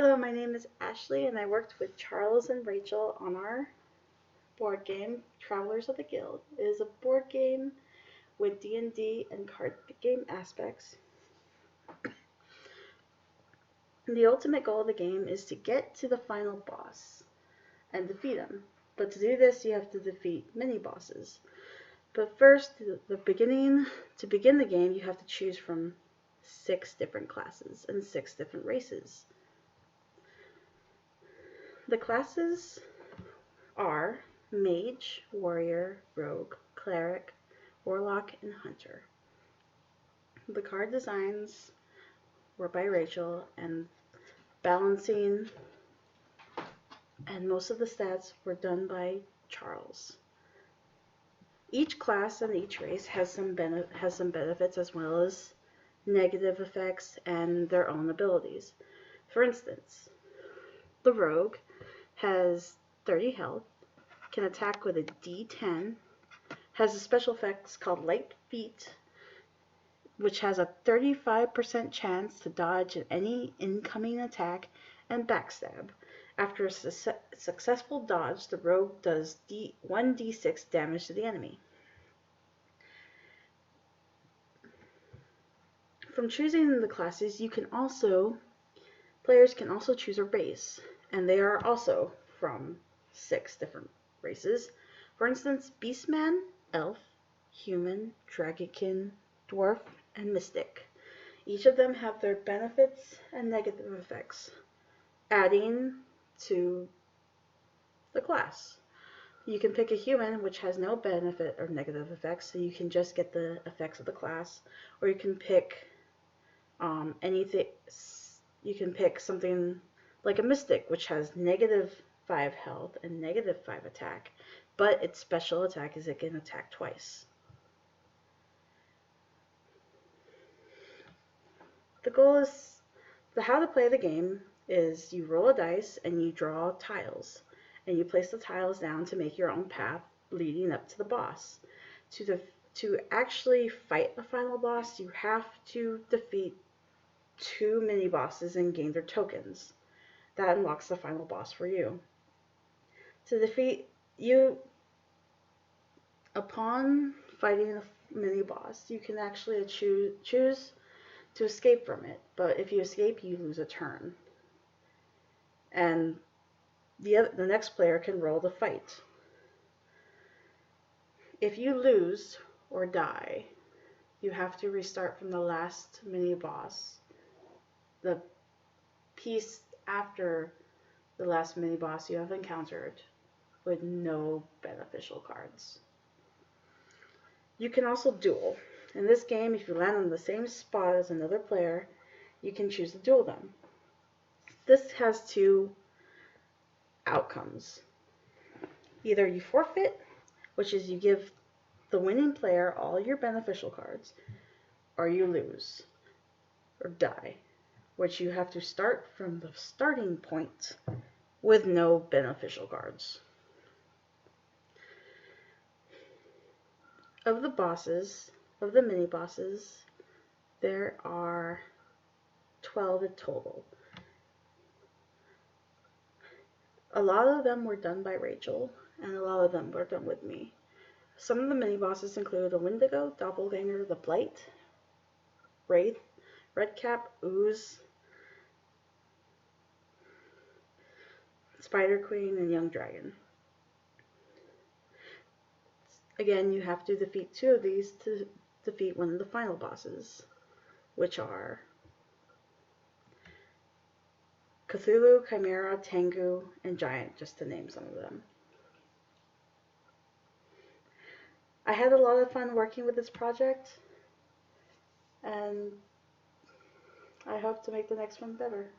Hello, my name is Ashley and I worked with Charles and Rachel on our board game, Travelers of the Guild. It is a board game with D&D and card game aspects. The ultimate goal of the game is to get to the final boss and defeat him. But to do this, you have to defeat mini bosses. But first, to begin the game, you have to choose from 6 different classes and 6 different races. The classes are Mage, Warrior, Rogue, Cleric, Warlock, and Hunter. The card designs were by Rachel, and balancing and most of the stats were done by Charles. Each class and each race has some benefits as well as negative effects and their own abilities. For instance, the Rogue has 30 health, can attack with a D10, has a special effect called Light Feet, which has a 35% chance to dodge any incoming attack, and backstab. After a successful dodge, the Rogue does 1d6 damage to the enemy. From choosing the classes, players can also choose a race, and they are also from 6 different races. For instance, Beastman, Elf, Human, Dragonkin, Dwarf, and Mystic. Each of them have their benefits and negative effects, adding to the class. You can pick a human, which has no benefit or negative effects, so you can just get the effects of the class, or you can pick anything. You can pick something like a Mystic, which has -5 health and -5 attack, but its special attack is it can attack twice. The goal is, how to play the game is you roll a dice and you draw tiles, and you place the tiles down to make your own path leading up to the boss. To actually fight the final boss, you have to defeat 2 mini bosses and gain their tokens. That unlocks the final boss for you. To defeat you, upon fighting the mini boss, you can actually choose to escape from it, but if you escape, you lose a turn. And the next player can roll the fight. If you lose or die, you have to restart from the last mini boss, the piece after the last mini boss you have encountered, with no beneficial cards. You can also duel. In this game, if you land on the same spot as another player, you can choose to duel them. This has 2 outcomes. Either you forfeit, which is you give the winning player all your beneficial cards, or you lose or die, which you have to start from the starting point with no beneficial cards. Of the mini bosses, there are 12 in total. A lot of them were done by Rachel, and a lot of them were done with me. Some of the mini bosses include the Wendigo, Doppelganger, the Blight, Wraith, Redcap, Ooze, Spider Queen, and Young Dragon. Again, you have to defeat 2 of these to defeat one of the final bosses, which are Cthulhu, Chimera, Tengu, and Giant, just to name some of them. I had a lot of fun working with this project, and I hope to make the next one better.